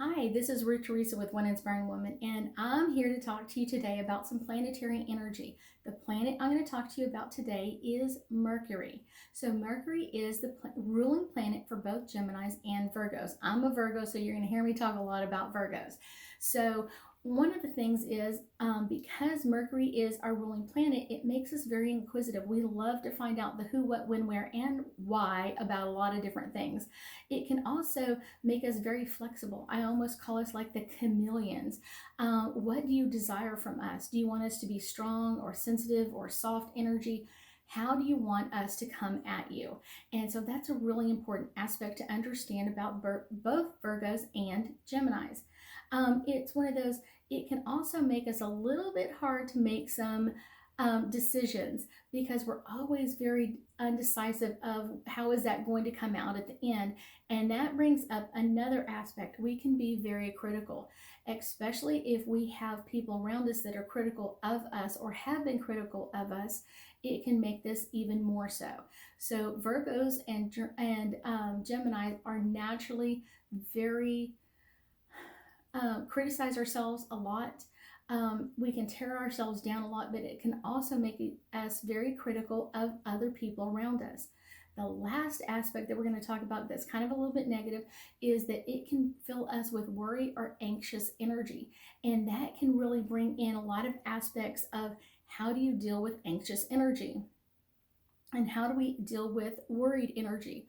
Hi, this is Ruth Theresa with One Inspiring Woman, and I'm here to talk to you today about some planetary energy. The planet I'm going to talk to you about today is Mercury. So, Mercury is the ruling planet for both Geminis and Virgos. I'm a Virgo, so you're going to hear me talk a lot about Virgos. So, one of the things is because Mercury is our ruling planet, it makes us very inquisitive. We love to find out the who, what, when, where, and why about a lot of different things. It can also make us very flexible. I almost call us like the chameleons. What do you desire from us? Do you want us to be strong or sensitive or soft energy? How do you want us to come at you? And so that's a really important aspect to understand about both Virgos and Geminis. It's one of those, it can also make us a little bit hard to make some decisions because we're always very undecisive of how is that going to come out at the end. And that brings up another aspect. We can be very critical, especially if we have people around us that are critical of us or have been critical of us. It can make this even more so. So Virgos and Gemini are naturally very criticize ourselves a lot. We can tear ourselves down a lot, but it can also make us very critical of other people around us. The last aspect that we're going to talk about that's kind of a little bit negative is that it can fill us with worry or anxious energy. And that can really bring in a lot of aspects of how do you deal with anxious energy and how do we deal with worried energy.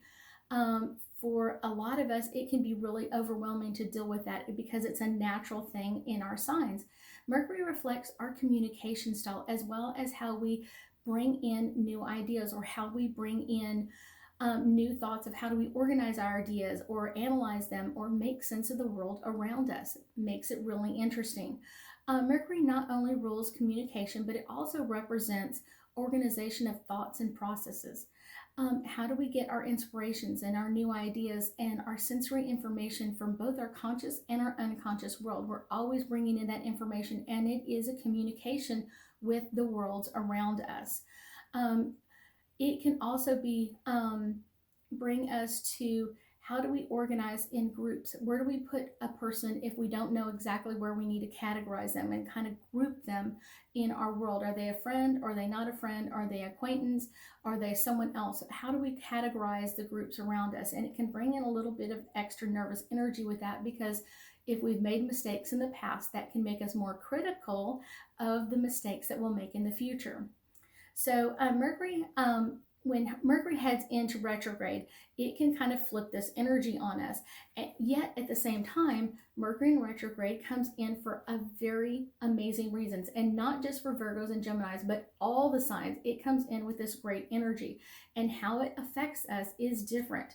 For a lot of us, it can be really overwhelming to deal with that because it's a natural thing in our signs. Mercury reflects our communication style as well as how we bring in new ideas or how we bring in new thoughts of how do we organize our ideas or analyze them or make sense of the world around us. It makes it really interesting. Mercury not only rules communication, but it also represents organization of thoughts and processes. How do we get our inspirations and our new ideas and our sensory information from both our conscious and our unconscious world? We're always bringing in that information, and it is a communication with the worlds around us. It can also be bring us to how do we organize in groups? Where do we put a person if we don't know exactly where we need to categorize them and kind of group them in our world? Are they a friend? Are they not a friend? Are they acquaintance? Are they someone else? How do we categorize the groups around us? And it can bring in a little bit of extra nervous energy with that because if we've made mistakes in the past, that can make us more critical of the mistakes that we'll make in the future. So when Mercury heads into retrograde, it can kind of flip this energy on us. And yet at the same time, Mercury in retrograde comes in for a very amazing reasons, and not just for Virgos and Geminis, but all the signs. It comes in with this great energy, and how it affects us is different.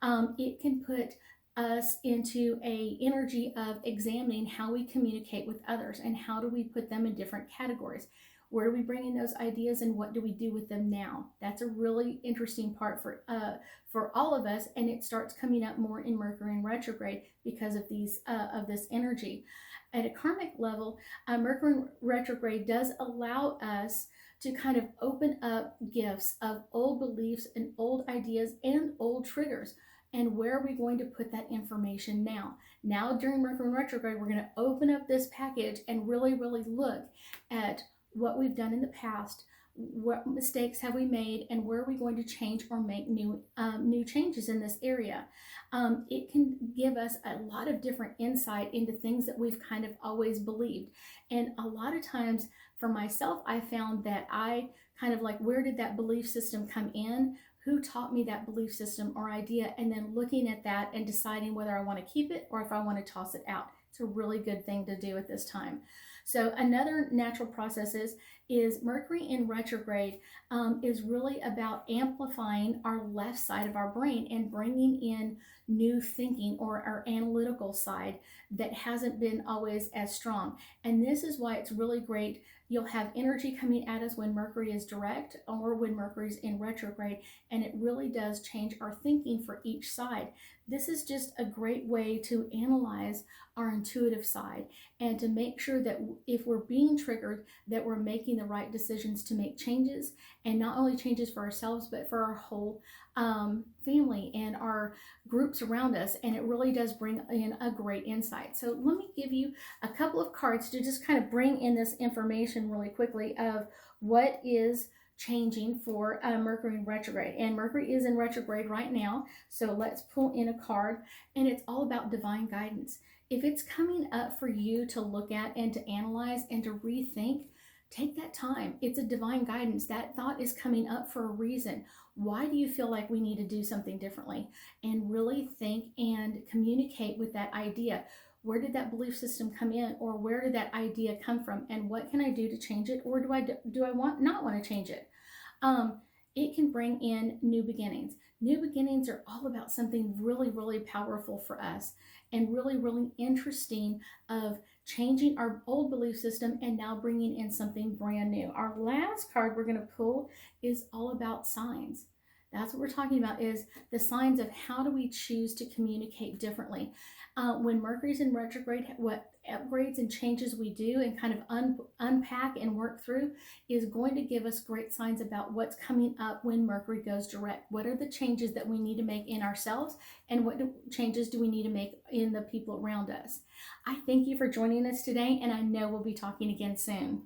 It can put us into a energy of examining how we communicate with others and how do we put them in different categories. Where do we bring in those ideas and what do we do with them now? That's a really interesting part for all of us, and it starts coming up more in Mercury in retrograde because of this energy. At a karmic level, Mercury retrograde does allow us to kind of open up gifts of old beliefs and old ideas and old triggers. And where are we going to put that information now? Now, during Mercury retrograde, we're going to open up this package and really, really look at what we've done in the past, what mistakes have we made, and where are we going to change or make new changes in this area. It can give us a lot of different insight into things that we've kind of always believed. And a lot of times for myself, I found that I kind of like, where did that belief system come in? Who taught me that belief system or idea? And then looking at that and deciding whether I want to keep it or if I want to toss it out. It's a really good thing to do at this time. So another natural process is Mercury in retrograde is really about amplifying our left side of our brain and bringing in new thinking or our analytical side that hasn't been always as strong. And this is why it's really great. You'll have energy coming at us when Mercury is direct or when Mercury's in retrograde, and it really does change our thinking for each side. This is just a great way to analyze our intuitive side and to make sure that if we're being triggered, that we're making the right decisions to make changes, and not only changes for ourselves, but for our whole family and our groups around us. And it really does bring in a great insight. So let me give you a couple of cards to just kind of bring in this information really quickly of what is changing for Mercury in retrograde. And Mercury is in retrograde right now. So let's pull in a card, and it's all about divine guidance. If it's coming up for you to look at and to analyze and to rethink, take that time. It's a divine guidance. That thought is coming up for a reason. Why do you feel like we need to do something differently? And really think and communicate with that idea. Where did that belief system come in, or where did that idea come from, and what can I do to change it, or do I not want to change it? It can bring in new beginnings. New beginnings are all about something really, really powerful for us, and really, really interesting of changing our old belief system and now bringing in something brand new. Our last card we're going to pull is all about signs. That's what we're talking about, is the signs of how do we choose to communicate differently. When Mercury's in retrograde, what upgrades and changes we do and kind of unpack and work through is going to give us great signs about what's coming up when Mercury goes direct. What are the changes that we need to make in ourselves, and what changes do we need to make in the people around us? I thank you for joining us today, and I know we'll be talking again soon.